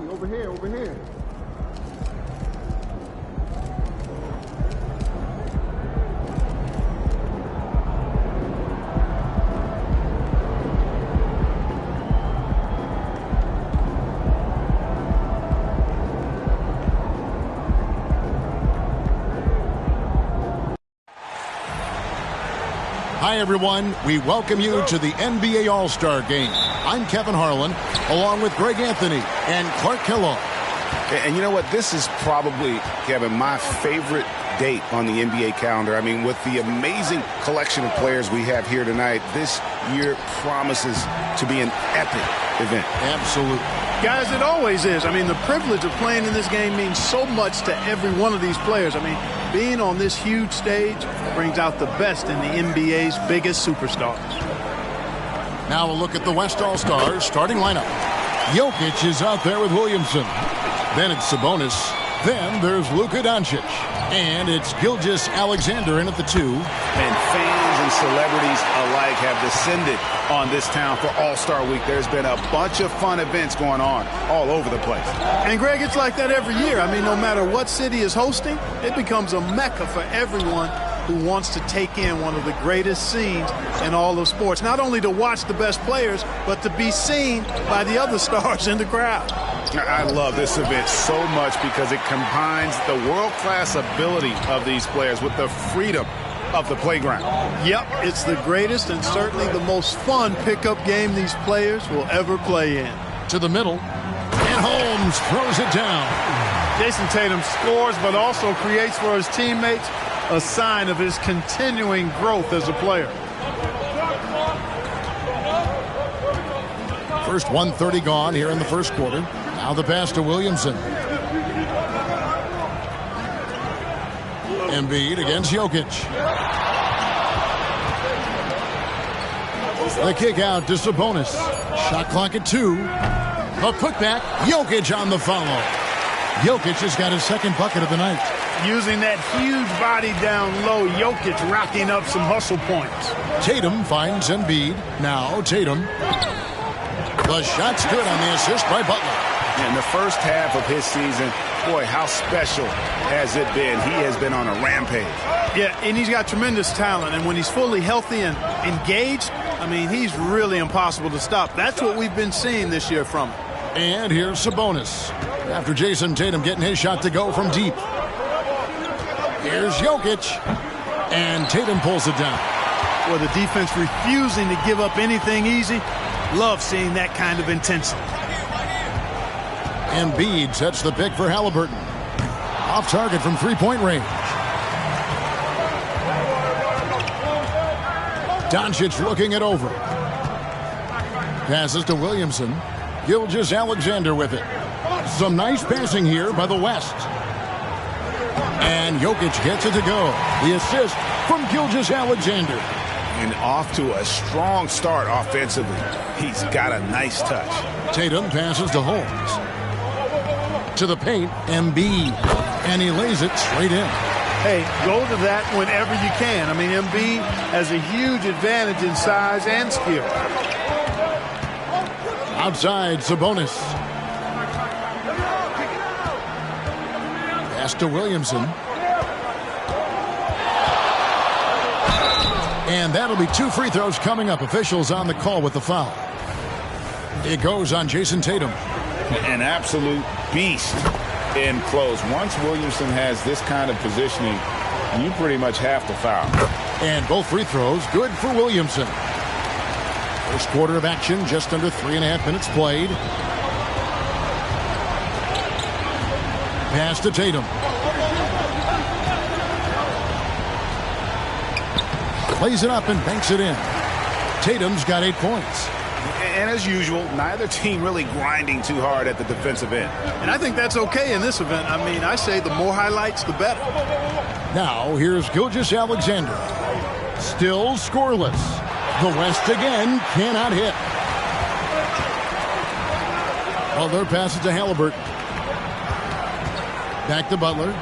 over here, over here. Hi, everyone. We welcome you to the NBA All-Star Game. I'm Kevin Harlan, along with Greg Anthony and Clark Kellogg. And you know what? This is probably, Kevin, my favorite date on the NBA calendar. I mean, with the amazing collection of players we have here tonight, this year promises to be an epic event. Absolutely. Guys, it always is. I mean, the privilege of playing in this game means so much to every one of these players. I mean, being on this huge stage brings out the best in the NBA's biggest superstars. Now a look at the West All-Stars starting lineup. Jokic is out there with Williamson. Then it's Sabonis. Then there's Luka Doncic. And it's Gilgeous-Alexander in at the 2. And fans and celebrities alike have descended on this town for All-Star Week. There's been a bunch of fun events going on all over the place. And, Greg, it's like that every year. I mean, no matter what city is hosting, it becomes a mecca for everyone who wants to take in one of the greatest scenes in all of sports. Not only to watch the best players, but to be seen by the other stars in the crowd. I love this event so much because it combines the world-class ability of these players with the freedom of the playground. Yep, it's the greatest and certainly the most fun pickup game these players will ever play in. To the middle, and Holmes throws it down. Jason Tatum scores but also creates for his teammates, a sign of his continuing growth as a player. First 1:30 gone here in the first quarter. Now the pass to Williamson. Embiid against Jokic. The kick out to Sabonis. Shot clock at 2. A putback. Jokic on the follow. Jokic has got his second bucket of the night. Using that huge body down low, Jokic racking up some hustle points. Tatum finds Embiid. Now Tatum. The shot's good on the assist by Butler. In the first half of his season, boy, how special has it been? He has been on a rampage. Yeah, and he's got tremendous talent. And when he's fully healthy and engaged, I mean, he's really impossible to stop. That's what we've been seeing this year from him. And here's Sabonis. After Jason Tatum getting his shot to go from deep. Here's Jokic. And Tatum pulls it down. Boy, the defense refusing to give up anything easy. Love seeing that kind of intensity. Embiid sets the pick for Halliburton. Off target from three-point range. Doncic looking it over. Passes to Williamson. Gilgeous-Alexander with it. Some nice passing here by the West. And Jokic gets it to go. The assist from Gilgeous-Alexander. And off to a strong start offensively. He's got a nice touch. Tatum passes to Holmes. To the paint, Embiid. And he lays it straight in. Hey, go to that whenever you can. I mean, Embiid has a huge advantage in size and skill. Outside, Sabonis. Pass to Williamson. And that'll be 2 free throws coming up. Officials on the call with the foul. It goes on Jason Tatum. An absolute beast in close. Once Williamson has this kind of positioning, you pretty much have to foul. And both free throws good for Williamson. First quarter of action, just under 3.5 minutes played. Pass to Tatum. Plays it up and banks it in. Tatum's got 8 points. And as usual, neither team really grinding too hard at the defensive end. And I think that's okay in this event. I mean, I say the more highlights, the better. Now, here's Gilgeous-Alexander. Still scoreless. The West again cannot hit. Butler passes to Halliburton. Back to Butler.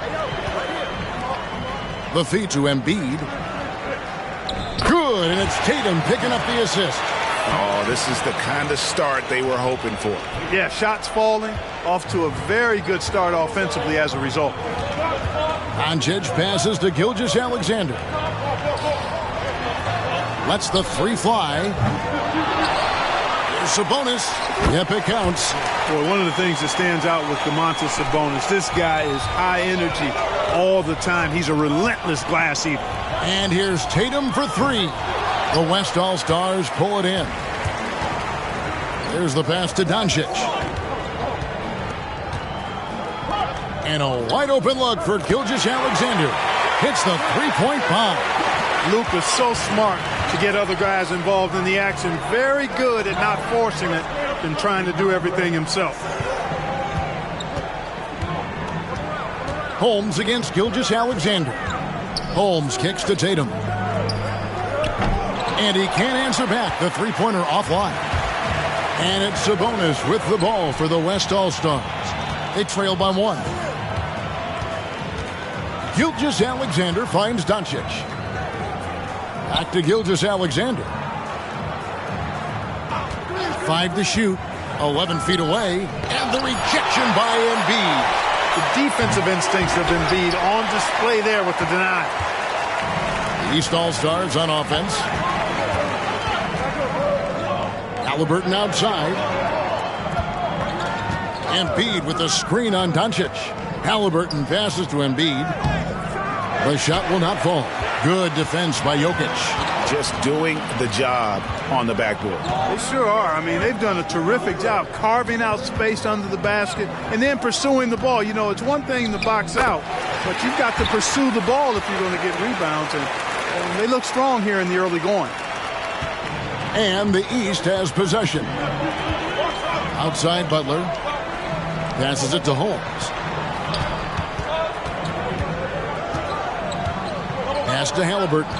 The feed to Embiid. Good, and it's Tatum picking up the assist. Oh, this is the kind of start they were hoping for. Yeah, shots falling, off to a very good start offensively as a result. Doncic passes to Gilgeous-Alexander. Lets the three fly. Here's Sabonis. Yep, it counts. Boy, one of the things that stands out with Domantas Sabonis, this guy is high energy all the time. He's a relentless glass eater. And here's Tatum for three. The West All-Stars pull it in. There's the pass to Doncic. And a wide-open look for Gilgeous-Alexander. Hits the three-point bomb. Luka's so smart to get other guys involved in the action. Very good at not forcing it and trying to do everything himself. Holmes against Gilgeous-Alexander. Holmes kicks to Tatum. And he can't answer back. The three-pointer offline. And it's Sabonis with the ball for the West All-Stars. They trail by one. Gilgeous-Alexander finds Doncic. Back to Gilgeous-Alexander. 5 to shoot. 11 feet away. And the rejection by Embiid. The defensive instincts of Embiid on display there with the denial. The East All-Stars on offense. Halliburton outside. Embiid with a screen on Doncic. Halliburton passes to Embiid. The shot will not fall. Good defense by Jokic. Just doing the job on the backboard. They sure are. I mean, they've done a terrific job carving out space under the basket and then pursuing the ball. You know, it's one thing to box out, but you've got to pursue the ball if you're going to get rebounds. And they look strong here in the early going. And the East has possession. Outside Butler. Passes it to Holmes. Pass to Halliburton.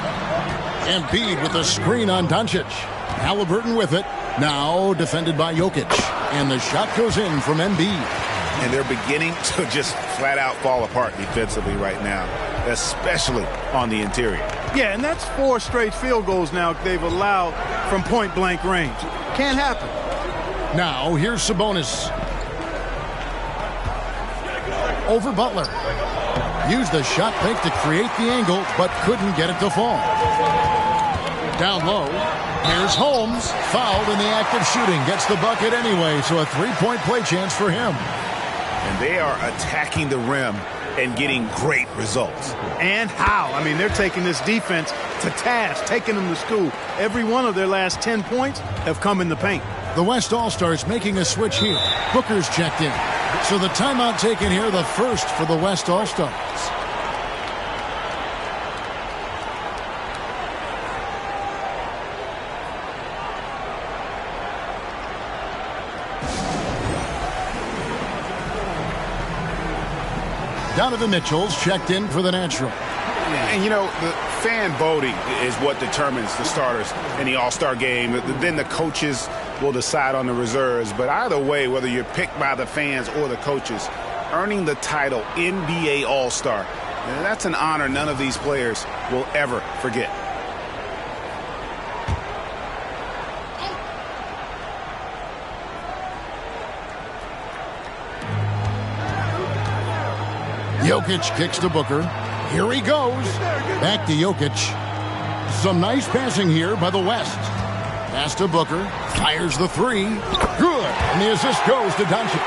Embiid with a screen on Doncic. Halliburton with it. Now defended by Jokic. And the shot goes in from Embiid. And they're beginning to just flat out fall apart defensively right now, especially on the interior. Yeah, and that's 4 straight field goals now they've allowed from point-blank range. Can't happen. Now here's Sabonis. Over Butler. Used the shot fake to create the angle, but couldn't get it to fall. Down low. Here's Holmes. Fouled in the act of shooting. Gets the bucket anyway, so a three-point play chance for him. And they are attacking the rim and getting great results. And how? I mean, they're taking this defense to task, taking them to school. Every one of their last 10 points have come in the paint. The West All-Stars making a switch here. Booker's checked in. So the timeout taken here, the first for the West All-Stars. Donovan Mitchell's checked in for the natural. And, you know, the fan voting is what determines the starters in the All-Star game. Then the coaches will decide on the reserves. But either way, whether you're picked by the fans or the coaches, earning the title NBA All-Star, that's an honor none of these players will ever forget. Jokic kicks to Booker. Here he goes. Back to Jokic. Some nice passing here by the West. Pass to Booker. Fires the three. Good. And the assist goes to Doncic.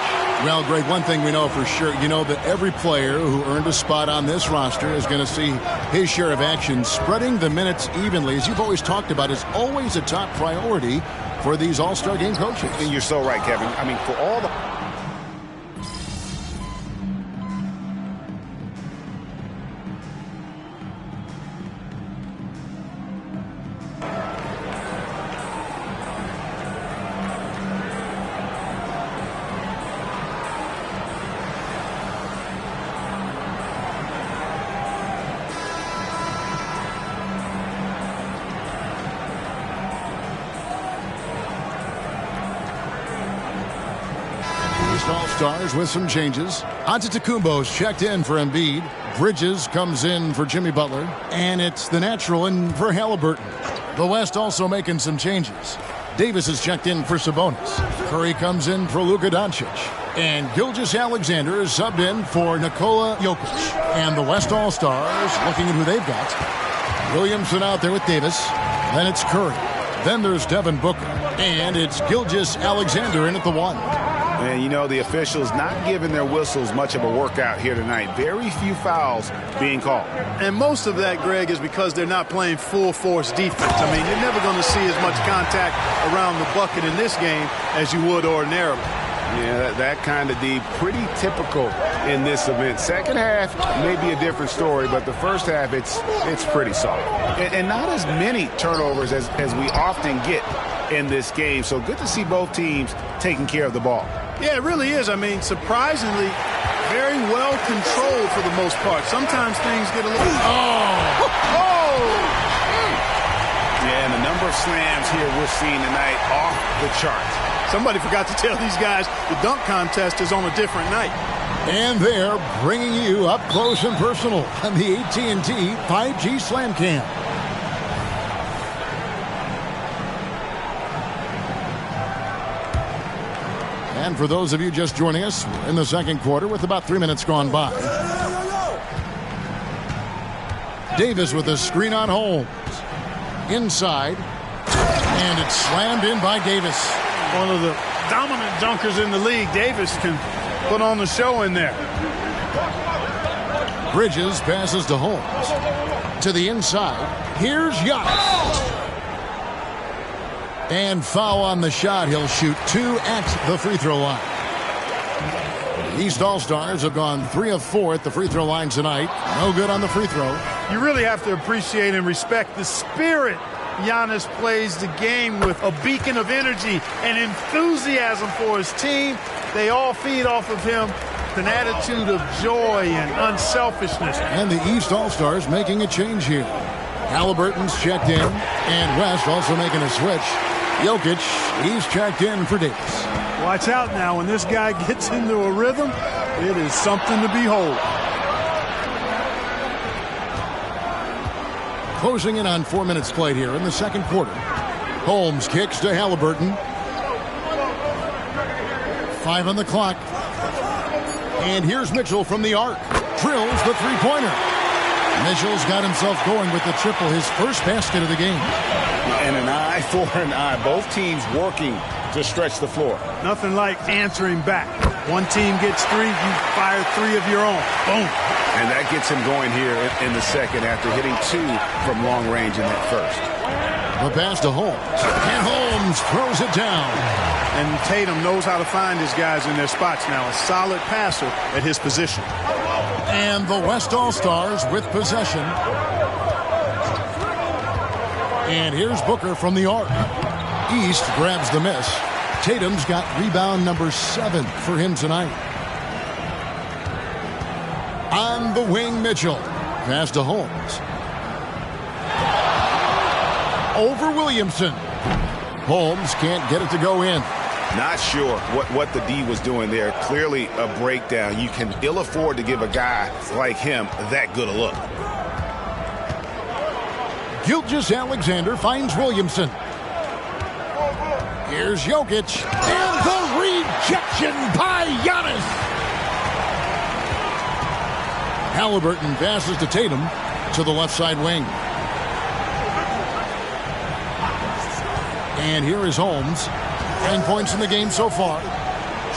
Well, Greg, one thing we know for sure, you know that every player who earned a spot on this roster is going to see his share of action. Spreading the minutes evenly, as you've always talked about, is always a top priority for these All-Star game coaches. And you're so right, Kevin. I mean, for all the... All-Stars with some changes. Antetokounmpo's checked in for Embiid. Bridges comes in for Jimmy Butler. And it's the natural in for Halliburton. The West also making some changes. Davis is checked in for Sabonis. Curry comes in for Luka Doncic. And Gilgeous-Alexander is subbed in for Nikola Jokic. And the West All-Stars, looking at who they've got. Williamson out there with Davis. Then it's Curry. Then there's Devin Booker. And it's Gilgeous-Alexander in at the 1. And, you know, the officials not giving their whistles much of a workout here tonight. Very few fouls being called. And most of that, Greg, is because they're not playing full-force defense. I mean, you're never going to see as much contact around the bucket in this game as you would ordinarily. Yeah, that kind of D, pretty typical in this event. Second half may be a different story, but the first half, it's pretty solid. And not as many turnovers as we often get in this game. So good to see both teams taking care of the ball. Yeah, it really is. I mean, surprisingly, very well controlled for the most part. Sometimes things get a little... Yeah, and the number of slams here we're seeing tonight off the charts. Somebody forgot to tell these guys the dunk contest is on a different night. And they're bringing you up close and personal on the AT&T 5G Slam Cam. And for those of you just joining us, we're in the second quarter with about 3 minutes gone by. Davis with a screen on Holmes. Inside. And it's slammed in by Davis. One of the dominant dunkers in the league. Davis can put on the show in there. Bridges passes to Holmes. To the inside. Here's Giannis. And foul on the shot. He'll shoot 2 at the free throw line. The East All-Stars have gone 3 of 4 at the free throw line tonight. No good on the free throw. You really have to appreciate and respect the spirit Giannis plays the game with. A beacon of energy and enthusiasm for his team. They all feed off of him. An attitude of joy and unselfishness. And the East All-Stars making a change here. Halliburton's checked in. And West also making a switch. Jokic, he's checked in for Davis. Watch out now. When this guy gets into a rhythm, it is something to behold. Closing in on 4 minutes played here in the second quarter. Holmes kicks to Halliburton. 5 on the clock. And here's Mitchell from the arc. Drills the three-pointer. Mitchell's got himself going with the triple, his first basket of the game. And an eye for an eye. Both teams working to stretch the floor. Nothing like answering back. One team gets 3, you fire 3 of your own. Boom. And that gets him going here in the second after hitting 2 from long range in that first. The pass to Holmes. And Holmes throws it down. And Tatum knows how to find his guys in their spots now. A solid passer at his position. And the West All-Stars with possession. And here's Booker from the arc. East grabs the miss. Tatum's got rebound number 7 for him tonight. On the wing, Mitchell. Pass to Holmes. Over Williamson. Holmes can't get it to go in. Not sure what the D was doing there. Clearly a breakdown. You can ill afford to give a guy like him that good a look. Gilgeous-Alexander finds Williamson. Here's Jokic. And the rejection by Giannis. Halliburton passes to Tatum to the left side wing. And here is Holmes. 10 points in the game so far.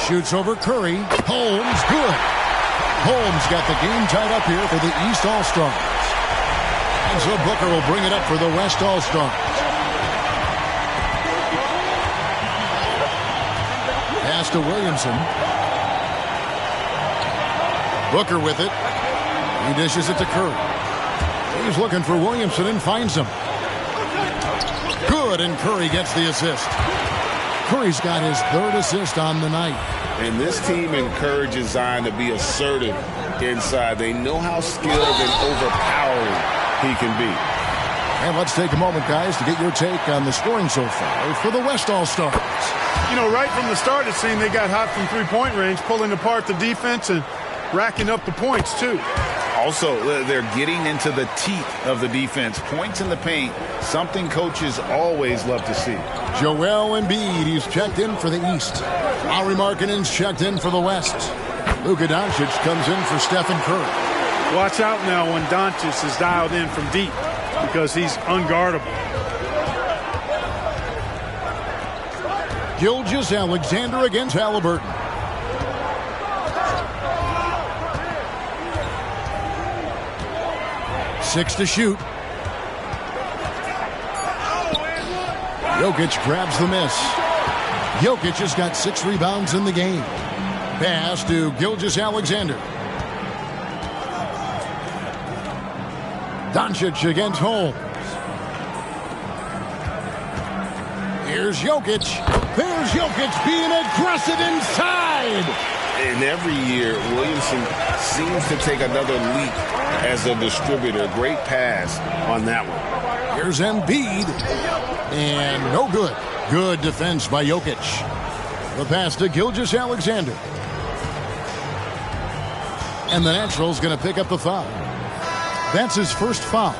Shoots over Curry. Holmes, good. Holmes got the game tied up here for the East All-Stars. And so Booker will bring it up for the West All-Stars. Pass to Williamson. Booker with it. He dishes it to Curry. He's looking for Williamson and finds him. Good, and Curry gets the assist. Curry's got his 3rd assist on the night. And this team encourages Zion to be assertive inside. They know how skilled and overpowering he can be. And let's take a moment, guys, to get your take on the scoring so far for the West All-Stars. You know, right from the start, it seemed they got hot from three-point range, pulling apart the defense and racking up the points, too. Also, they're getting into the teeth of the defense. Points in the paint, something coaches always love to see. Joel Embiid, he's checked in for the East. Lauri Markkanen's checked in for the West. Luka Doncic comes in for Stephen Curry. Watch out now when Doncic is dialed in from deep because he's unguardable. Gilgeous-Alexander against Halliburton. Six to shoot. Jokic grabs the miss. Jokic has got 6 rebounds in the game. Pass to Gilgeous-Alexander. Doncic against Holmes. Here's Jokic. There's Jokic being aggressive inside. And every year, Williamson seems to take another leap as a distributor. Great pass on that one. Here's Embiid. And no good. Good defense by Jokic. The pass to Gilgeous-Alexander. And the Natural's going to pick up the foul. That's his first foul.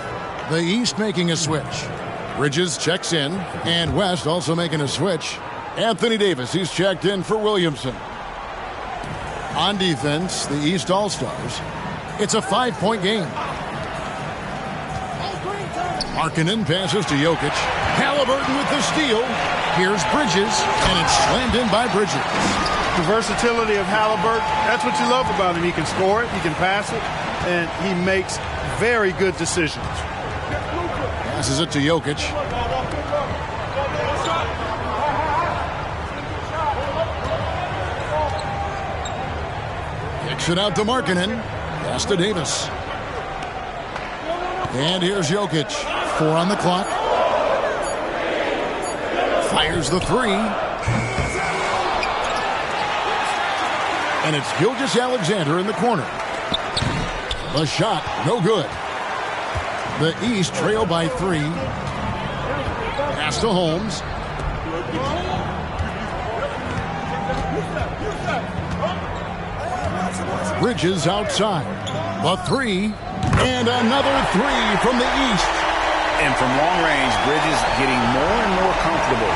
The East making a switch. Bridges checks in. And West also making a switch. Anthony Davis, he's checked in for Williamson. On defense, the East All-Stars. It's a 5-point game. Markkanen passes to Jokic. Halliburton with the steal. Here's Bridges, and it's slammed in by Bridges. The versatility of Halliburton, that's what you love about him. He can score it, he can pass it, and he makes very good decisions. Passes it to Jokic. Kicks it out to Markkanen. Pass to Davis. And here's Jokic. 4 on the clock. Fires the 3. And it's Gilgeous-Alexander in the corner. The shot, no good. The East trail by 3. Pass to Holmes. Bridges outside. The 3. And another 3 from the East. And from long range, Bridges getting more and more comfortable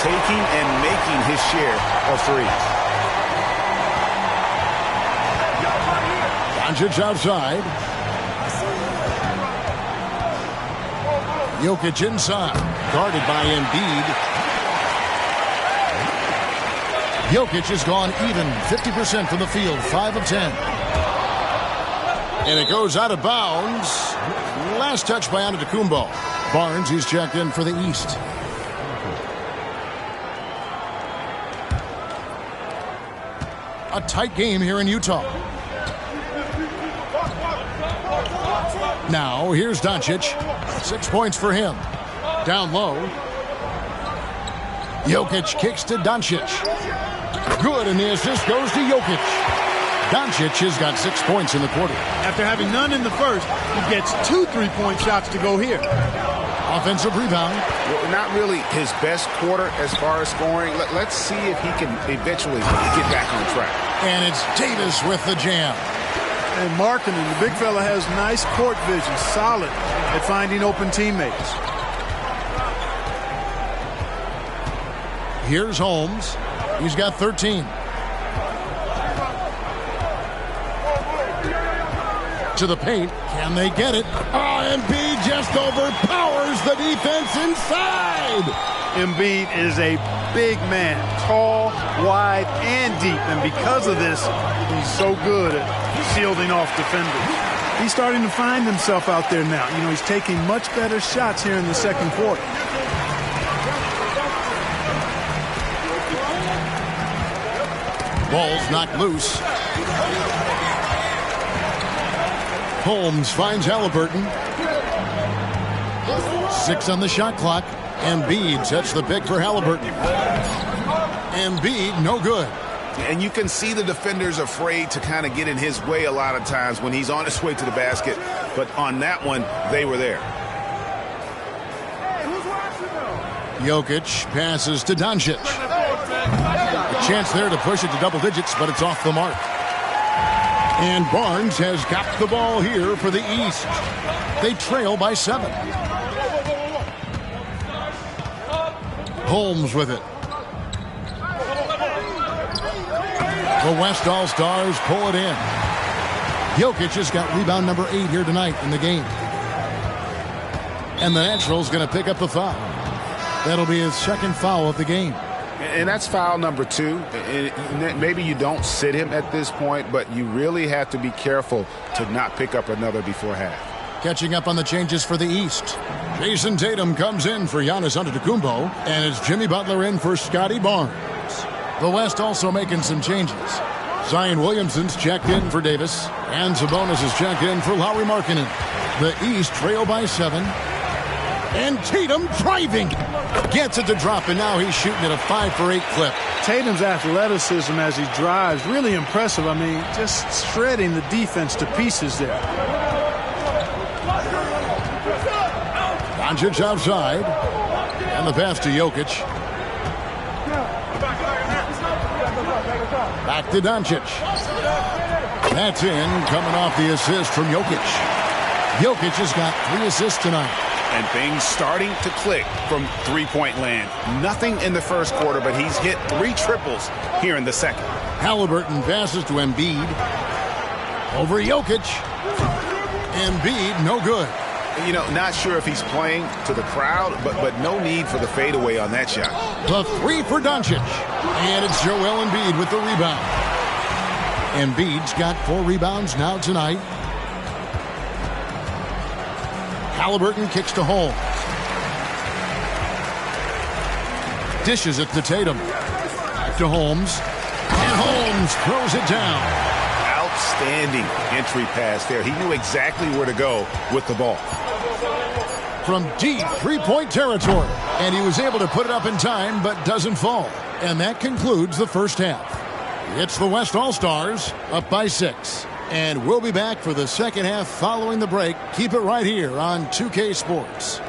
taking and making his share of threes. Doncic outside. Jokic inside. Guarded by Embiid. Jokic has gone even 50% from the field. 5 of 10. And it goes out of bounds. Last touch by Antetokounmpo. Barnes, he's checked in for the East. A tight game here in Utah. Now, here's Doncic. 6 points for him. Down low. Jokic kicks to Doncic. Good, and the assist goes to Jokic. Doncic has got 6 points in the quarter. After having none in the first, he gets 2 3-point shots to go here. Offensive rebound. Well, not really his best quarter as far as scoring. Let's see if he can eventually get back on track. And it's Davis with the jam. And Markkanen, the big fella, has nice court vision, solid at finding open teammates. Here's Holmes. He's got 13. To the paint. Can they get it? Oh, Embiid just overpowers the defense inside. Embiid is a big man, tall, wide, and deep. And because of this, he's so good at shielding off defenders. He's starting to find himself out there now. You know, he's taking much better shots here in the second quarter. Ball's knocked loose. Holmes finds Halliburton. 6 on the shot clock. Embiid sets the pick for Halliburton. Embiid, no good. And you can see the defenders afraid to kind of get in his way a lot of times when he's on his way to the basket. But on that one, they were there. Jokic passes to Doncic. A chance there to push it to double digits, but it's off the mark. And Barnes has got the ball here for the East. They trail by 7. Holmes with it. The West All-Stars pull it in. Jokic has got rebound number 8 here tonight in the game. And the Natural's going to pick up the foul. That'll be his second foul of the game. And that's foul number 2. And maybe you don't sit him at this point, but you really have to be careful to not pick up another before half. Catching up on the changes for the East. Jason Tatum comes in for Giannis Antetokounmpo, and it's Jimmy Butler in for Scotty Barnes. The West also making some changes. Zion Williamson's checked in for Davis, and Sabonis is checked in for Lauri Markkanen. The East trail by 7. And Tatum driving. Gets it to drop, and now he's shooting at a 5 for 8 clip. Tatum's athleticism as he drives, really impressive. I mean, just shredding the defense to pieces there. Doncic outside. And the pass to Jokic. Back to Doncic. That's in, coming off the assist from Jokic. Jokic has got 3 assists tonight. And things starting to click from three-point land. Nothing in the first quarter, but he's hit 3 triples here in the second. Halliburton passes to Embiid. Over Jokic. Embiid, no good. You know, not sure if he's playing to the crowd, but no need for the fadeaway on that shot. The 3 for Doncic. And it's Joel Embiid with the rebound. Embiid's got 4 rebounds now tonight. Halliburton kicks to Holmes. Dishes it to Tatum. Back to Holmes. And Holmes throws it down. Outstanding entry pass there. He knew exactly where to go with the ball. From deep three-point territory. And he was able to put it up in time, but doesn't fall. And that concludes the first half. It's the West All-Stars up by 6. And we'll be back for the second half following the break. Keep it right here on 2K Sports.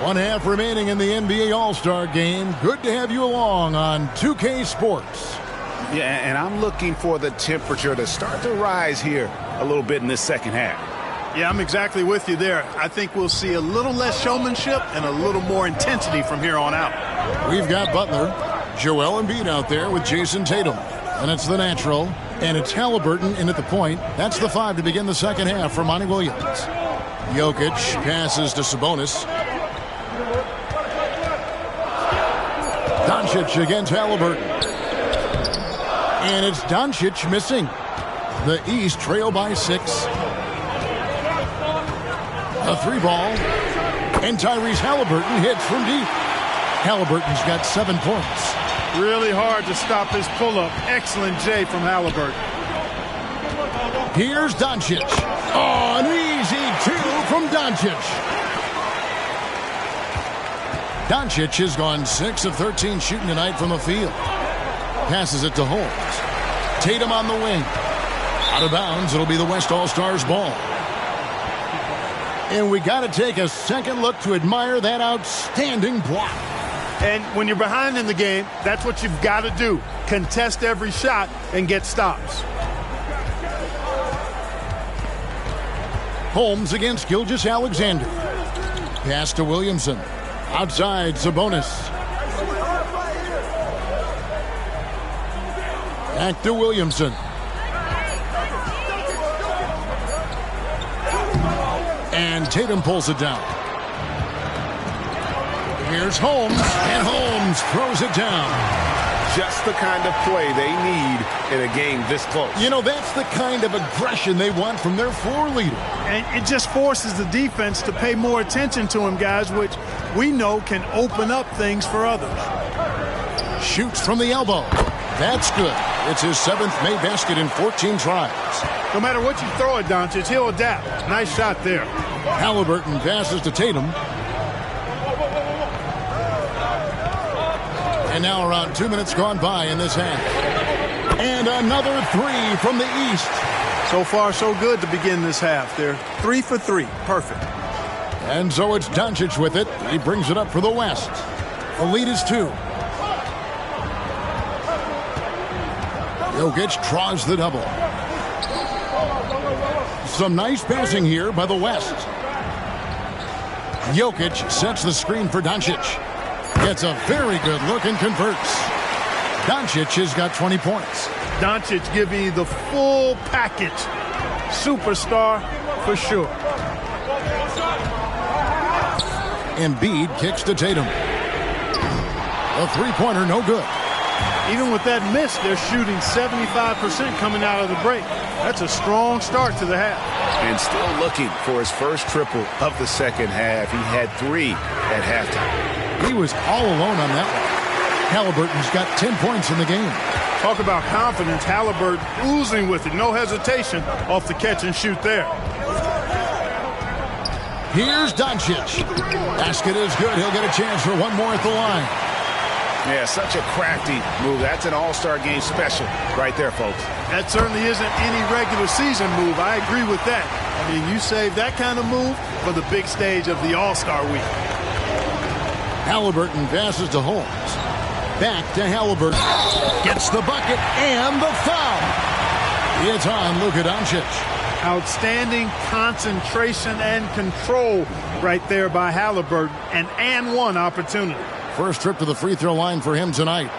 One half remaining in the NBA All-Star Game. Good to have you along on 2K Sports. Yeah, and I'm looking for the temperature to start to rise here a little bit in this second half. Yeah, I'm exactly with you there. I think we'll see a little less showmanship and a little more intensity from here on out. We've got Butler, Joel Embiid out there with Jason Tatum. And it's the natural, and it's Halliburton in at the point. That's the 5 to begin the second half for Monty Williams. Jokic passes to Sabonis. Doncic against Halliburton. And it's Doncic missing. The East trail by 6. A 3-ball. And Tyrese Halliburton hits from deep. Halliburton's got 7 points. Really hard to stop his pull-up. Excellent J from Halliburton. Here's Doncic. Oh, an easy 2 from Doncic. Doncic has gone 6 of 13 shooting tonight from the field. Passes it to Holmes. Tatum on the wing. Out of bounds, it'll be the West All-Stars ball. And we got to take a second look to admire that outstanding block. And when you're behind in the game, that's what you've got to do. Contest every shot and get stops. Holmes against Gilgeous-Alexander. Pass to Williamson. Outside, Sabonis. Back to Williamson. And Tatum pulls it down. Here's Holmes, and Holmes throws it down. Just the kind of play they need in a game this close. You know, that's the kind of aggression they want from their floor leader. And it just forces the defense to pay more attention to him, guys, which we know can open up things for others. Shoots from the elbow. That's good. It's his 7th made basket in 14 tries. No matter what you throw at Doncic, he'll adapt. Nice shot there. Halliburton passes to Tatum. And now around 2 minutes gone by in this half. And another 3 from the East. So far, so good to begin this half. They're 3 for 3. Perfect. And so it's Doncic with it. He brings it up for the West. The lead is 2. Jokic draws the double. Some nice passing here by the West. Jokic sets the screen for Doncic. Gets a very good look and converts. Doncic has got 20 points. Doncic giving you the full package. Superstar for sure. Embiid kicks to Tatum. A three-pointer, no good. Even with that miss, they're shooting 75% coming out of the break. That's a strong start to the half. And still looking for his first triple of the second half. He had 3 at halftime. He was all alone on that one. Halliburton's got 10 points in the game. Talk about confidence. Halliburton oozing with it. No hesitation off the catch and shoot there. Here's Doncic. Basket is good. He'll get a chance for one more at the line. Yeah, such a crafty move. That's an all-star game special right there, folks. That certainly isn't any regular season move. I agree with that. I mean, you save that kind of move for the big stage of the All-Star week. Halliburton passes to Holmes. Back to Halliburton. Gets the bucket and the foul. It's on Luka Doncic. Outstanding concentration and control right there by Halliburton. An and one opportunity. First trip to the free throw line for him tonight.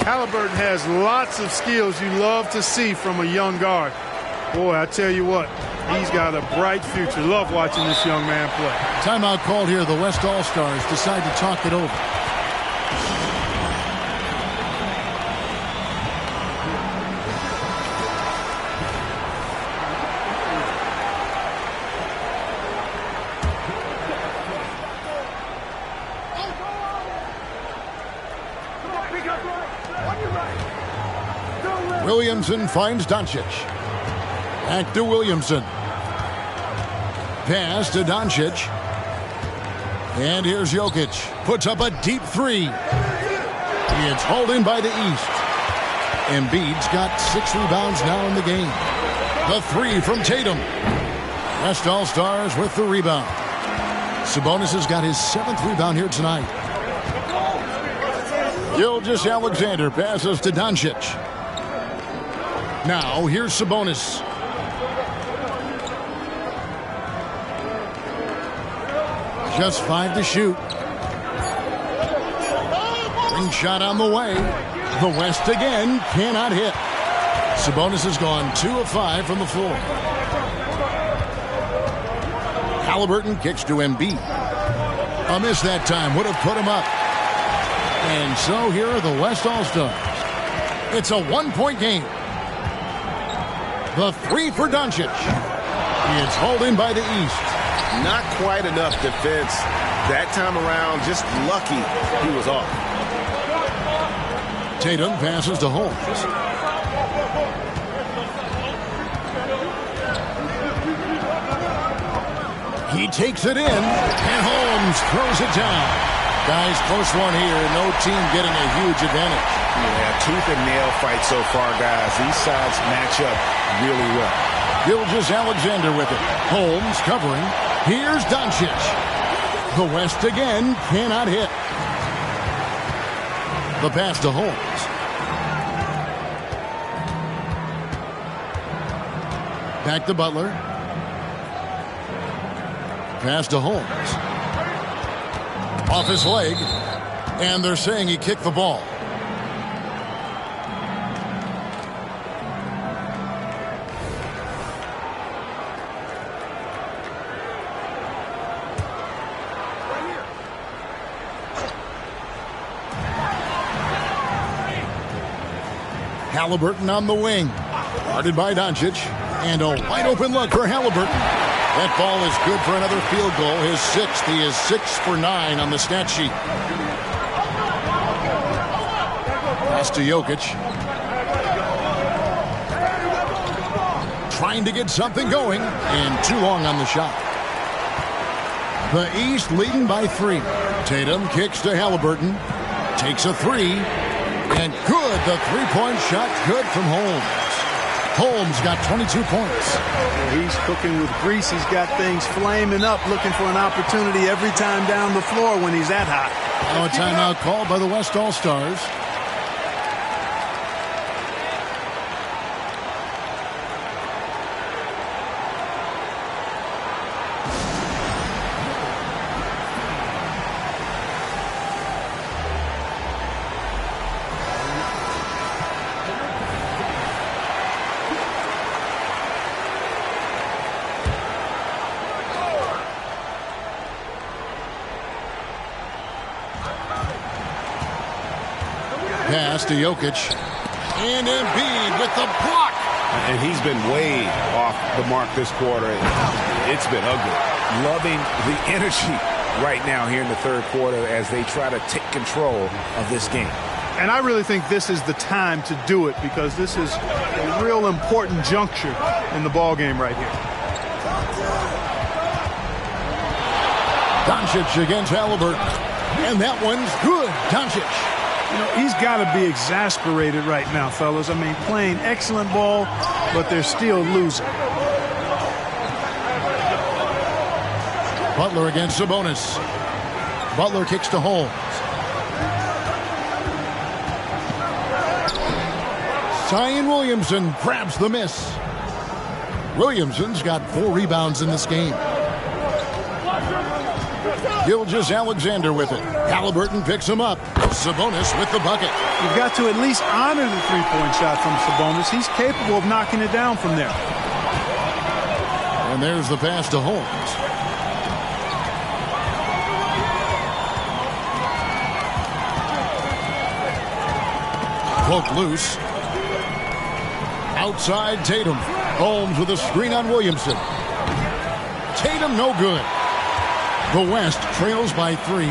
Halliburton has lots of skills you love to see from a young guard. Boy, I tell you what, he's got a bright future. Love watching this young man play. Timeout called here. The West All-Stars decide to talk it over. Williamson finds Doncic. Back to Williamson. Pass to Doncic. And here's Jokic. Puts up a deep 3. It's hauled in by the East. Embiid's got 6 rebounds now in the game. The 3 from Tatum. West All-Stars with the rebound. Sabonis has got his 7th rebound here tonight. Gilgeous-Alexander passes to Doncic. Now, here's Sabonis. Just 5 to shoot. Ring shot on the way. The West again cannot hit. Sabonis has gone 2 of 5 from the floor. Halliburton kicks to Embiid. A miss that time would have put him up. And so here are the West All-Stars. It's a 1-point game. The 3 for Doncic. It's hauled in by the East. Not quite enough defense that time around. Just lucky he was off. Tatum passes to Holmes. He takes it in, and Holmes throws it down. Guys, close one here. No team getting a huge advantage. Yeah, tooth and nail fight so far, guys. These sides match up really well. Gilgeous-Alexander with it. Holmes covering. Here's Doncic. The West again cannot hit. The pass to Holmes. Back to Butler. Pass to Holmes. Off his leg. And they're saying he kicked the ball. Halliburton on the wing. Guarded by Doncic. And a wide open look for Halliburton. That ball is good for another field goal. His sixth. He is 6 for 9 on the stat sheet. Pass to Jokic. Trying to get something going, and too long on the shot. The East leading by 3. Tatum kicks to Halliburton. Takes a 3. And good. The three-point shot good from Holmes. Holmes got 22 points. He's cooking with grease. He's got things flaming up, looking for an opportunity every time down the floor when he's that hot. Now a timeout called by the West All-Stars. Pass to Jokic. And Embiid with the block. And he's been way off the mark this quarter. It's been ugly. Loving the energy right now here in the third quarter as they try to take control of this game. And I really think this is the time to do it because this is a real important juncture in the ball game right here. Doncic against Halliburton. And that one's good. Doncic. You know, he's got to be exasperated right now, fellas. I mean, playing excellent ball, but they're still losing. Butler against Sabonis. Butler kicks to Holmes. Zion Williamson grabs the miss. Williamson's got 4 rebounds in this game. Gilgeous-Alexander with it. Halliburton picks him up. Sabonis with the bucket. You've got to at least honor the three-point shot from Sabonis. He's capable of knocking it down from there. And there's the pass to Holmes. Poke loose. Outside Tatum. Holmes with a screen on Williamson. Tatum no good. The West trails by 3.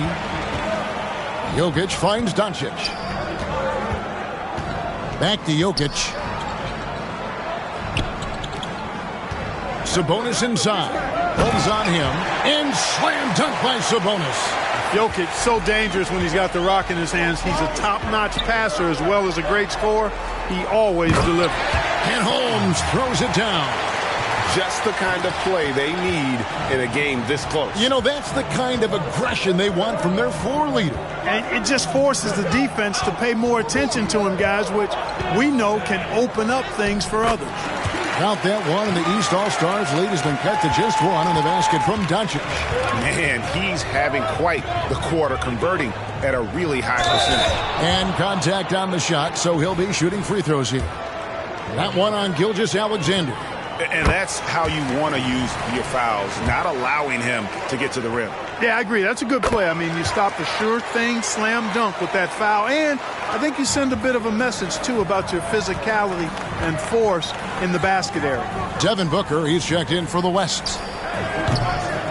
Jokic finds Doncic. Back to Jokic. Sabonis inside. Holmes on him. And slam dunk by Sabonis. Jokic so dangerous when he's got the rock in his hands. He's a top-notch passer as well as a great scorer. He always delivers. And Holmes throws it down. Just the kind of play they need in a game this close. You know, that's the kind of aggression they want from their floor leader. And it just forces the defense to pay more attention to him, guys, which we know can open up things for others. Count that one, and the East All-Stars lead has been cut to just 1 on the basket from Doncic. Man, he's having quite the quarter, converting at a really high percentage. And contact on the shot, so he'll be shooting free throws here. That one on Gilgeous-Alexander. And that's how you want to use your fouls, not allowing him to get to the rim. Yeah, I agree. That's a good play. I mean, you stop the sure thing slam dunk with that foul. And I think you send a bit of a message, too, about your physicality and force in the basket area. Devin Booker, he's checked in for the West.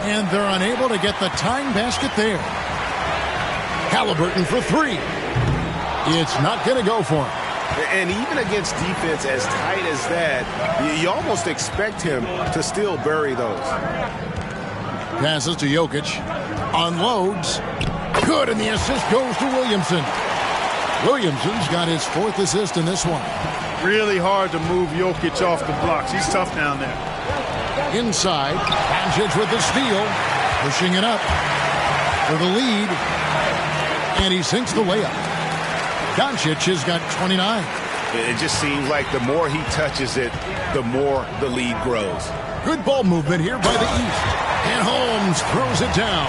And they're unable to get the tying basket there. Halliburton for 3. It's not going to go for him. And even against defense as tight as that, you almost expect him to still bury those. Passes to Jokic. Unloads. Good, and the assist goes to Williamson. Williamson's got his 4th assist in this one. Really hard to move Jokic off the blocks. He's tough down there. Inside. Doncic with the steal. Pushing it up for the lead. And he sinks the layup. Doncic has got 29. It just seems like the more he touches it, the more the lead grows. Good ball movement here by the East. And Holmes throws it down.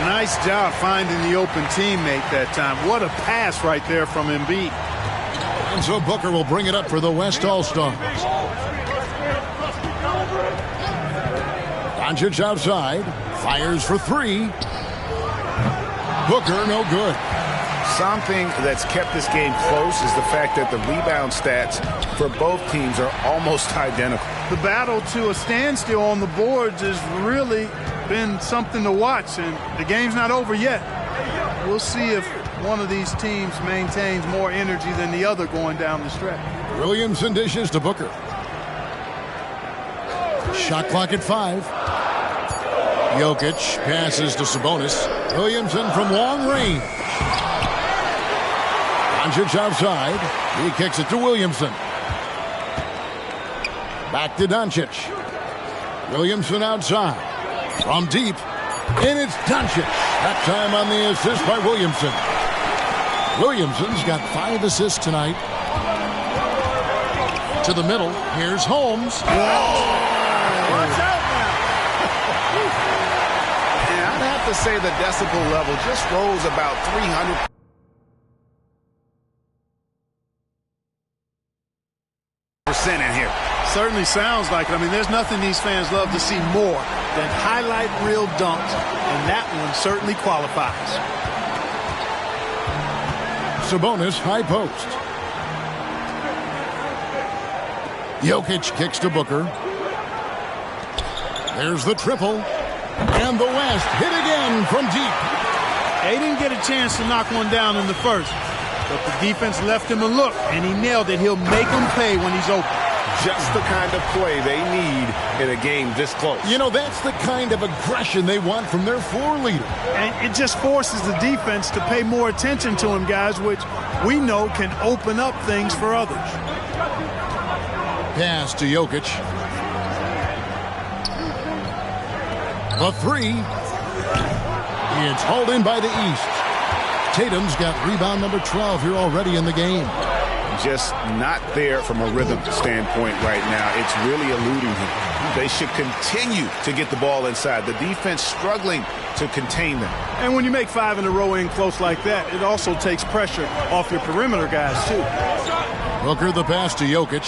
Nice job finding the open teammate that time. What a pass right there from Embiid. And so Booker will bring it up for the West All-Stars. Doncic outside. Fires for 3. Booker no good. Something that's kept this game close is the fact that the rebound stats for both teams are almost identical. The battle to a standstill on the boards has really been something to watch, and the game's not over yet. We'll see if one of these teams maintains more energy than the other going down the stretch. Williamson dishes to Booker. Shot clock at 5. Jokic passes to Sabonis. Williamson from long range. Doncic outside. He kicks it to Williamson. Back to Doncic. Williamson outside. From deep. And it's Doncic. That time on the assist by Williamson. Williamson's got 5 assists tonight. To the middle. Here's Holmes. Watch out now. And I'd have to say the decibel level just rose about 300% in here. Certainly sounds like it. I mean, there's nothing these fans love to see more than highlight reel dunks, and that one certainly qualifies. Sabonis high post. Jokic kicks to Booker. There's the triple. And the West hit again from deep. They didn't get a chance to knock one down in the first, but the defense left him a look, and he nailed it. He'll make them pay when he's open. Just the kind of play they need in a game this close. You know, that's the kind of aggression they want from their floor leader. And it just forces the defense to pay more attention to him, guys, which we know can open up things for others. Pass to Jokic. The 3. It's hauled in by the East. Tatum's got rebound number 12 here already in the game. Just not there from a rhythm standpoint right now. It's really eluding him. They should continue to get the ball inside. The defense struggling to contain them. And when you make 5 in a row in close like that, it also takes pressure off your perimeter guys, too. Booker the pass to Jokic.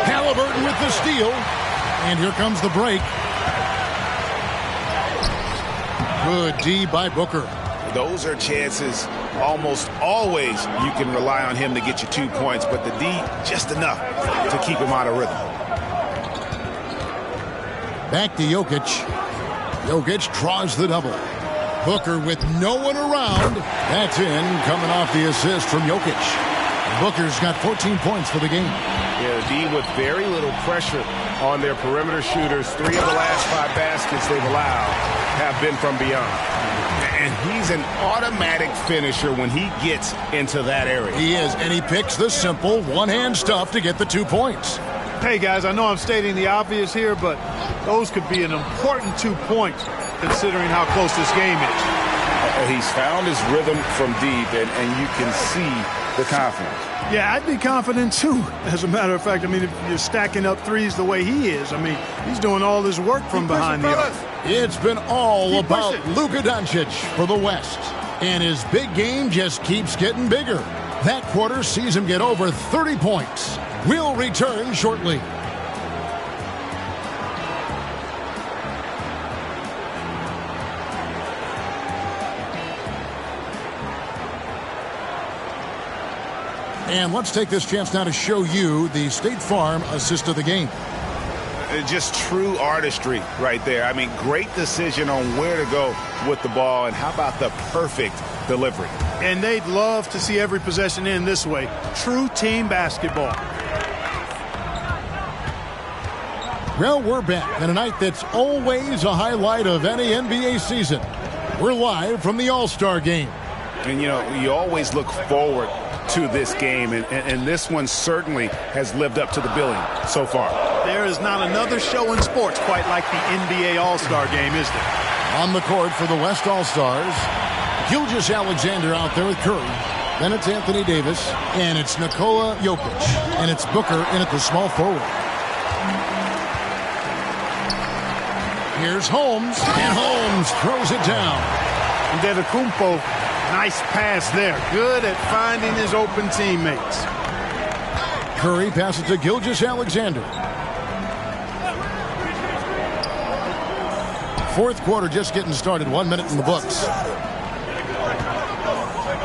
Halliburton with the steal. And here comes the break. Good D by Booker. Those are chances almost always you can rely on him to get you 2 points, but the D just enough to keep him out of rhythm. Back to Jokic. Jokic draws the double. Booker with no one around. That's in, coming off the assist from Jokic. Booker's got 14 points for the game. Yeah, the D with very little pressure on their perimeter shooters. 3 of the last 5 baskets they've allowed have been from beyond. And he's an automatic finisher when he gets into that area. He is, and he picks the simple one-hand stuff to get the 2 points. Hey, guys, I know I'm stating the obvious here, but those could be an important 2 points considering how close this game is. He's found his rhythm from deep, and you can see the confidence. Yeah, I'd be confident, too. As a matter of fact, I mean, if you're stacking up threes the way he is, I mean, he's doing all this work from behind the arc. It's been all about Luka Doncic for the West. And his big game just keeps getting bigger. That quarter sees him get over 30 points. We'll return shortly. And let's take this chance now to show you the State Farm assist of the game. Just true artistry right there. I mean, great decision on where to go with the ball, and how about the perfect delivery. And they'd love to see every possession end this way. True team basketball. Well, we're back in a night that's always a highlight of any NBA season. We're live from the All-Star game. And, you know, you always look forward to this game, and this one certainly has lived up to the billing so far. There is not another show in sports quite like the NBA All-Star game, is there? On the court for the West All-Stars, Gilgeous-Alexander out there with Curry. Then it's Anthony Davis, and it's Nikola Jokic, and it's Booker in at the small forward. Here's Holmes, and Holmes throws it down. Antetokounmpo, nice pass there. Good at finding his open teammates. Curry passes to Gilgeous-Alexander. Fourth quarter just getting started. 1 minute in the books.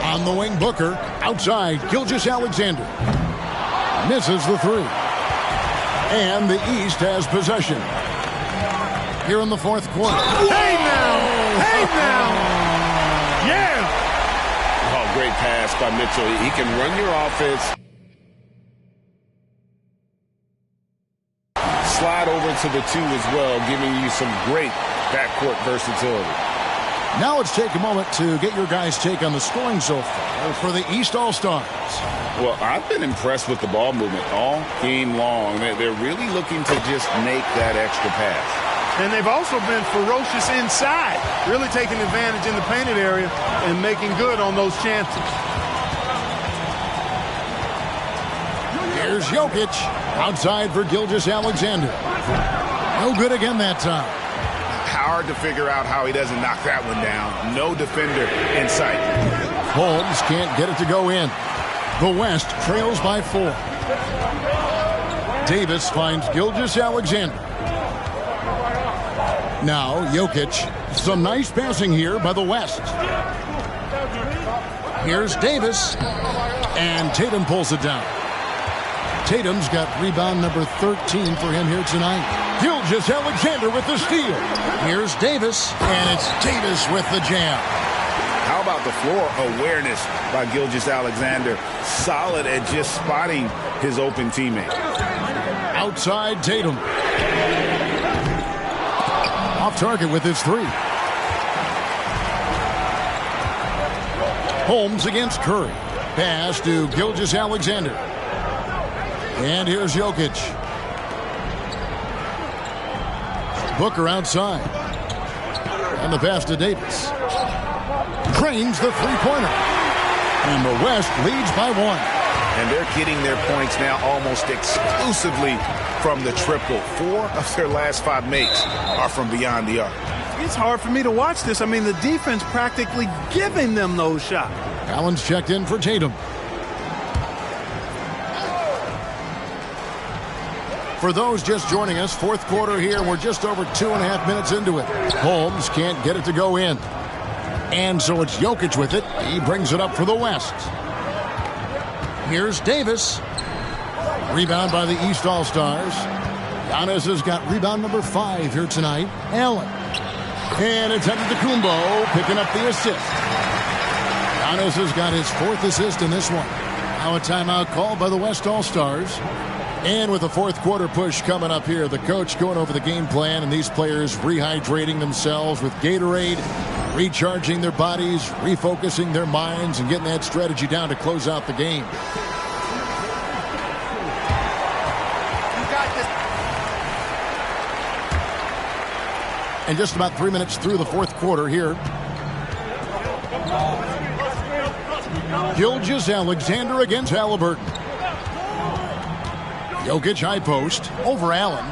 On the wing, Booker. Outside, Gilgeous-Alexander. Misses the three. And the East has possession. Here in the fourth quarter. Hey now! Hey now! Yeah! Oh, great pass by Mitchell. He can run your offense. Slide over to the 2 as well, giving you some great backcourt versatility. Now let's take a moment to get your guys' take on the scoring so far for the East All-Stars. Well, I've been impressed with the ball movement all game long. They're really looking to just make that extra pass. And they've also been ferocious inside, really taking advantage in the painted area and making good on those chances. Here's Jokic outside for Gilgeous-Alexander. No good again that time. Hard to figure out how he doesn't knock that one down. No defender in sight. Holmes can't get it to go in. The West trails by 4. Davis finds Gilgeous-Alexander. Now Jokic. Some nice passing here by the West. Here's Davis. And Tatum pulls it down. Tatum's got rebound number 13 for him here tonight. Gilgeous-Alexander with the steal. Here's Davis, and it's Davis with the jam. How about the floor awareness by Gilgeous-Alexander? Solid at just spotting his open teammate. Outside Tatum. Off target with his 3. Holmes against Curry. Pass to Gilgeous-Alexander. And here's Jokic. Booker outside. And the pass to Davis. Drains the three-pointer. And the West leads by 1. And they're getting their points now almost exclusively from the triple. 4 of their last 5 makes are from beyond the arc. It's hard for me to watch this. I mean, the defense practically giving them those shots. Allen's checked in for Tatum. For those just joining us, fourth quarter here. We're just over 2.5 minutes into it. Holmes can't get it to go in. And so it's Jokic with it. He brings it up for the West. Here's Davis. Rebound by the East All-Stars. Giannis has got rebound number 5 here tonight. Allen. And it's Antetokounmpo picking up the assist. Giannis has got his 4th assist in this one. Now a timeout called by the West All-Stars. And with the fourth quarter push coming up here, the coach going over the game plan and these players rehydrating themselves with Gatorade, recharging their bodies, refocusing their minds, and getting that strategy down to close out the game. And just about 3 minutes through the fourth quarter here. Gilgeous-Alexander against Halliburton. Jokic high post over Allen.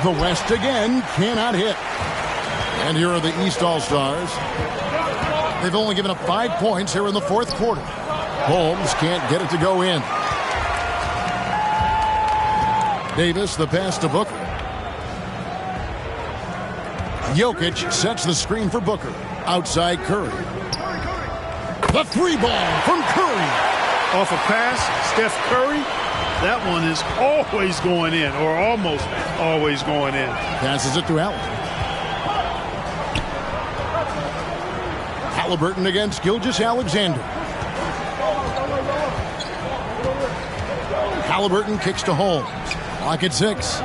The West again cannot hit. And here are the East All-Stars. They've only given up 5 points here in the fourth quarter. Holmes can't get it to go in. Davis, the pass to Booker. Jokic sets the screen for Booker. Outside Curry. The 3-ball from Curry. Off a pass, Steph Curry. That one is always going in, or almost always going in. Passes it to Allen. Halliburton against Gilgeous-Alexander. Halliburton kicks to Holmes. Clock at 6.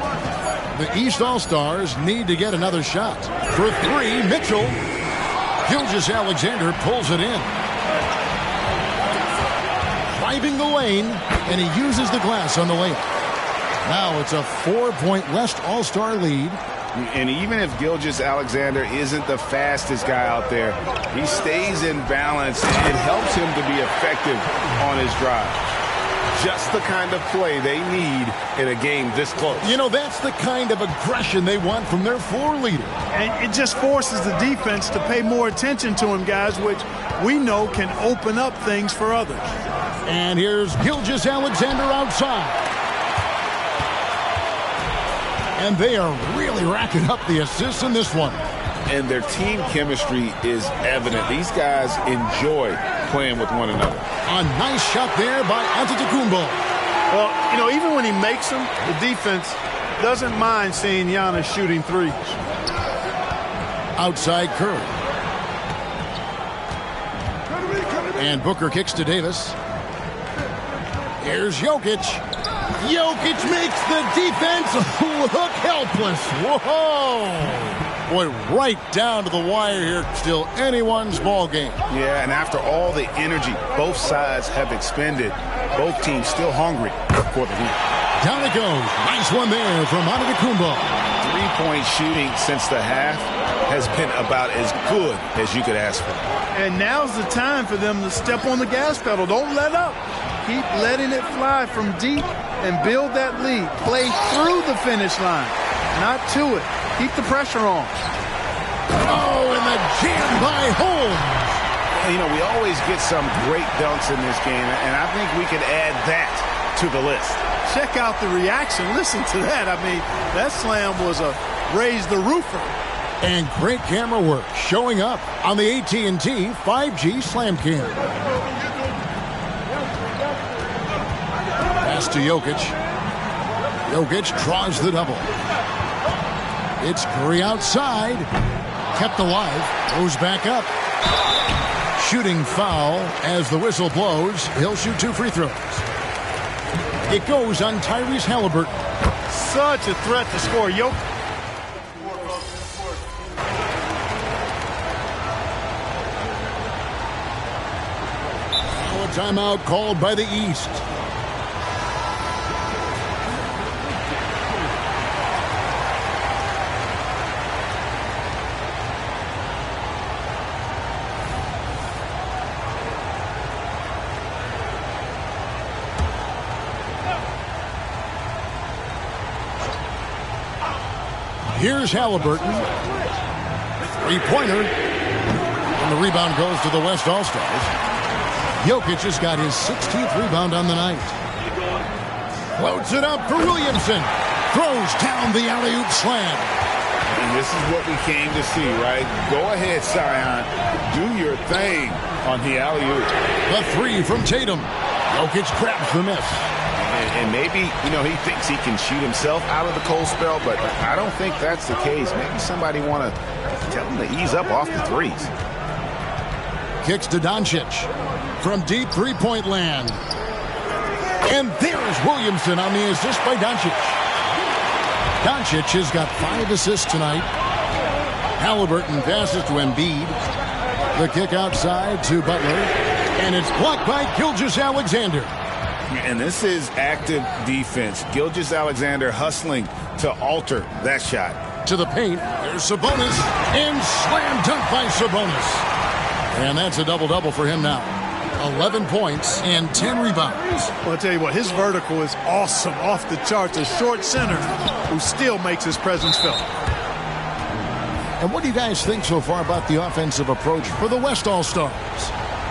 The East All-Stars need to get another shot. For 3, Mitchell. Gilgeous-Alexander pulls it in. Driving the lane, and he uses the glass on the layup. Now it's a 4-point West All-Star lead. And even if Gilgeous-Alexander isn't the fastest guy out there, he stays in balance, and it helps him to be effective on his drive. Just the kind of play they need in a game this close. You know, that's the kind of aggression they want from their floor leader. And it just forces the defense to pay more attention to him, guys, which we know can open up things for others. And here's Gilgeous-Alexander outside. And they are really racking up the assists in this one. And their team chemistry is evident. These guys enjoy playing with one another. A nice shot there by Antetokounmpo. Well, you know, even when he makes them, the defense doesn't mind seeing Giannis shooting threes. Outside Curry. And Booker kicks to Davis. Here's Jokic. Jokic makes the defense look helpless. Whoa! Boy, right down to the wire here. Still anyone's ball game. Yeah, and after all the energy both sides have expended, both teams still hungry for the win. Down it goes. Nice one there from Antetokounmpo. Three-point shooting since the half has been about as good as you could ask for. And now's the time for them to step on the gas pedal. Don't let up. Keep letting it fly from deep and build that lead. Play through the finish line, not to it. Keep the pressure on. Oh, and the jam by Holmes. You know, we always get some great dunks in this game, and I think we can add that to the list. Check out the reaction. Listen to that. I mean, that slam was a raise the roofer. And great camera work showing up on the AT&T 5G Slam Cam. Pass to Jokic. Jokic draws the double. It's Curry outside. Kept alive. Goes back up. Shooting foul as the whistle blows. He'll shoot 2 free throws. It goes on Tyrese Halliburton. Such a threat to score. Jokic. Timeout called by the East. Here's Halliburton. Three-pointer. And the rebound goes to the West All-Stars. Jokic has got his 16th rebound on the night. Floats it up for Williamson. Throws down the alley-oop slam. And this is what we came to see, right? Go ahead, Zion. Do your thing on the alley-oop. The three from Tatum. Jokic grabs the miss. And maybe, you know, he thinks he can shoot himself out of the cold spell, but I don't think that's the case. Maybe somebody want to tell him to ease up off the threes. Kicks to Doncic from deep three-point land. And there's Williamson on the assist by Doncic. Doncic has got 5 assists tonight. Halliburton passes to Embiid. The kick outside to Butler. And it's blocked by Gilgeous-Alexander. And this is active defense. Gilgeous-Alexander hustling to alter that shot. To the paint. There's Sabonis. And slam dunk by Sabonis. And that's a double-double for him now. 11 points and 10 rebounds. Well, I'll tell you what, his vertical is awesome, off the charts. A short center who still makes his presence felt. And what do you guys think so far about the offensive approach for the West All-Stars?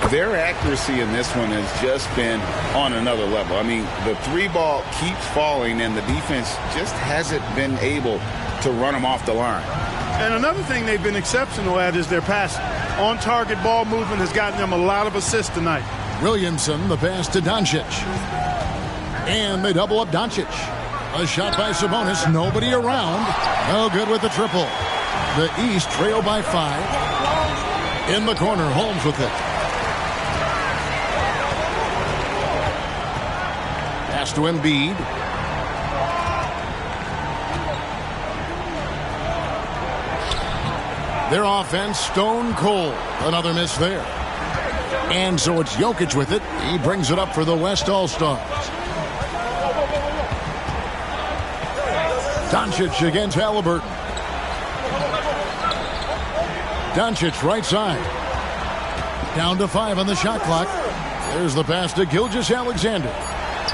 Their accuracy in this one has just been on another level. I mean, the three ball keeps falling, and the defense just hasn't been able to run them off the line. And another thing they've been exceptional at is their passing. On-target ball movement has gotten them a lot of assists tonight. Williamson, the pass to Doncic. And they double up Doncic. A shot by Sabonis, nobody around. No good with the triple. The East trail by 5. In the corner, Holmes with it. Pass to Embiid. Their offense stone cold. Another miss there. And so it's Jokic with it. He brings it up for the West All-Stars. Doncic against Halliburton. Doncic right side. Down to 5 on the shot clock. There's the pass to Gilgeous-Alexander.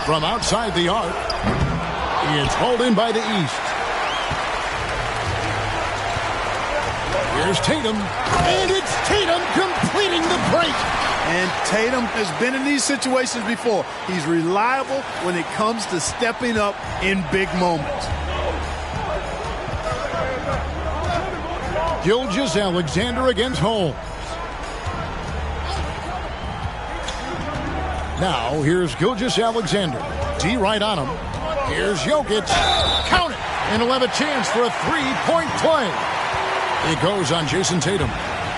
From outside the arc. It's hauled in by the East. Here's Tatum, and it's Tatum completing the break. And Tatum has been in these situations before. He's reliable when it comes to stepping up in big moments. Gilgeous-Alexander against Holmes. Now, here's Gilgeous-Alexander. D right on him. Here's Jokic. Count it. And he'll have a chance for a three-point play. It goes on Jason Tatum.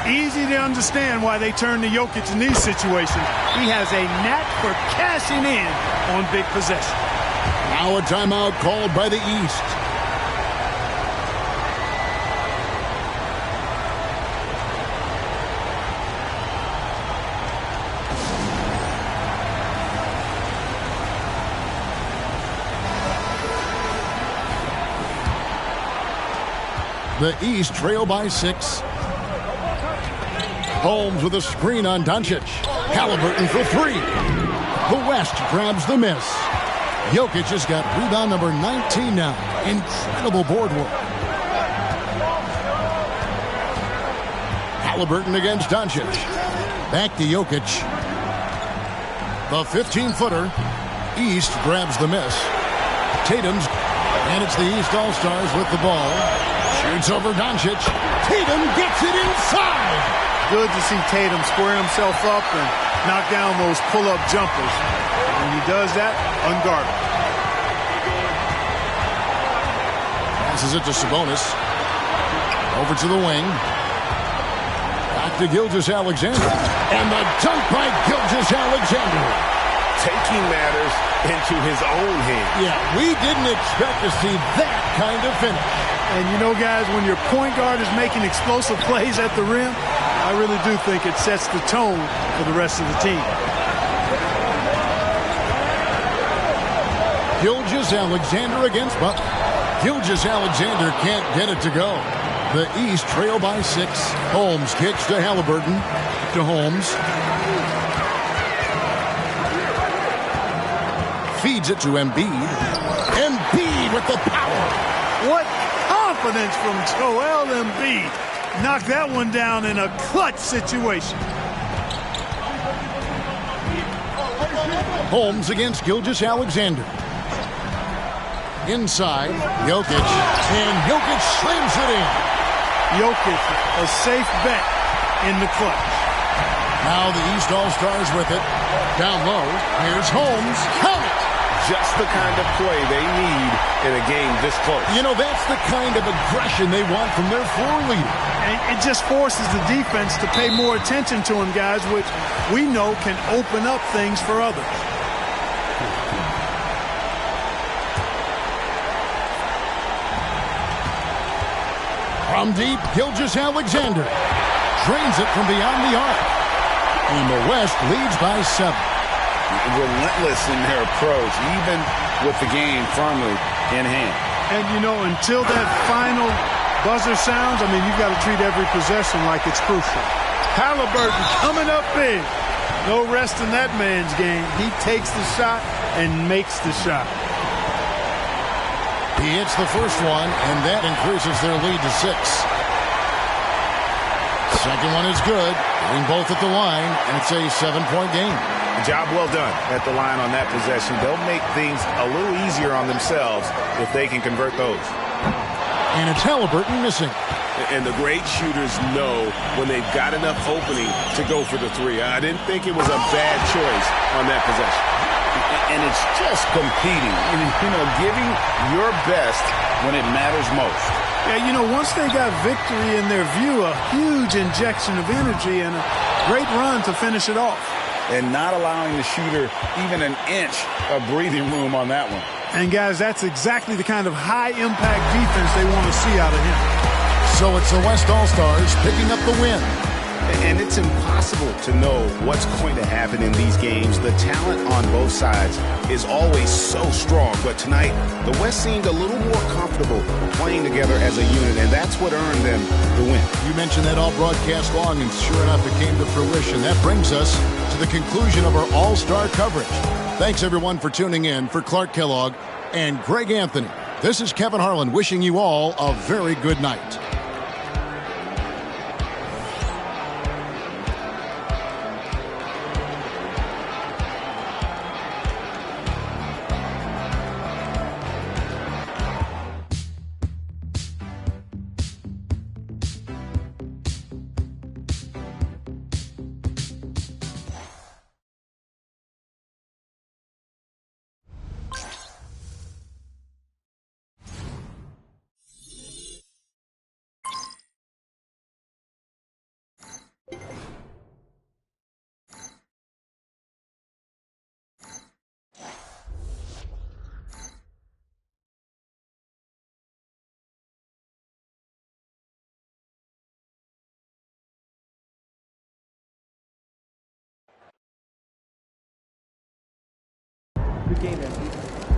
Easy to understand why they turn to Jokic in these situations. He has a knack for cashing in on big possessions. Now a timeout called by the East. The East trail by 6. Holmes with a screen on Doncic. Halliburton for 3. The West grabs the miss. Jokic has got rebound number 19 now. Incredible board work. Halliburton against Doncic. Back to Jokic. The 15-footer. East grabs the miss. Tatum's, and it's the East All-Stars with the ball. Shoots over Doncic. Tatum gets it inside. Good to see Tatum square himself up and knock down those pull-up jumpers. When he does that, unguarded. Passes it to Sabonis. Over to the wing. Back to Gilgeous-Alexander. And the dunk by Gilgeous-Alexander. Taking matters into his own hands. Yeah, we didn't expect to see that kind of finish. And you know, guys, when your point guard is making explosive plays at the rim, I really do think it sets the tone for the rest of the team. Gilgeous-Alexander against Butler. Gilgeous-Alexander can't get it to go. The East trail by 6. Holmes kicks to Halliburton. To Holmes. Feeds it to Embiid. Embiid with the power. What confidence from Joel Embiid. Knocked that one down in a clutch situation. Holmes against Gilgeous-Alexander. Inside, Jokic. And Jokic slams it in. Jokic, a safe bet in the clutch. Now the East All-Stars with it. Down low, here's Holmes. Count it! Just the kind of play they need in a game this close. You know, that's the kind of aggression they want from their floor leader. And it just forces the defense to pay more attention to him, guys, which we know can open up things for others. From deep, Gilgeous-Alexander drains it from beyond the arc. And the West leads by 7. Relentless in their approach, even with the game firmly in hand. And, you know, until that final buzzer sounds, I mean, you've got to treat every possession like it's crucial. Halliburton coming up big. No rest in that man's game. He takes the shot and makes the shot. He hits the first one, and that increases their lead to 6. Second one is good. Getting both at the line, and it's a 7-point game. Job well done at the line on that possession. They'll make things a little easier on themselves if they can convert those. And it's Halliburton missing. And the great shooters know when they've got enough opening to go for the 3. I didn't think it was a bad choice on that possession. And it's just competing and, you know, giving your best when it matters most. Yeah, you know, once they got victory in their view, a huge injection of energy and a great run to finish it off. And not allowing the shooter even an inch of breathing room on that one. And, guys, that's exactly the kind of high-impact defense they want to see out of him. So it's the West All-Stars picking up the win. And it's impossible to know what's going to happen in these games. The talent on both sides is always so strong. But tonight, the West seemed a little more comfortable playing together as a unit, and that's what earned them the win. You mentioned that all broadcast long, and sure enough, it came to fruition. That brings us to the conclusion of our All-Star coverage. Thanks, everyone, for tuning in. For Clark Kellogg and Greg Anthony, this is Kevin Harlan wishing you all a very good night. every game MVP.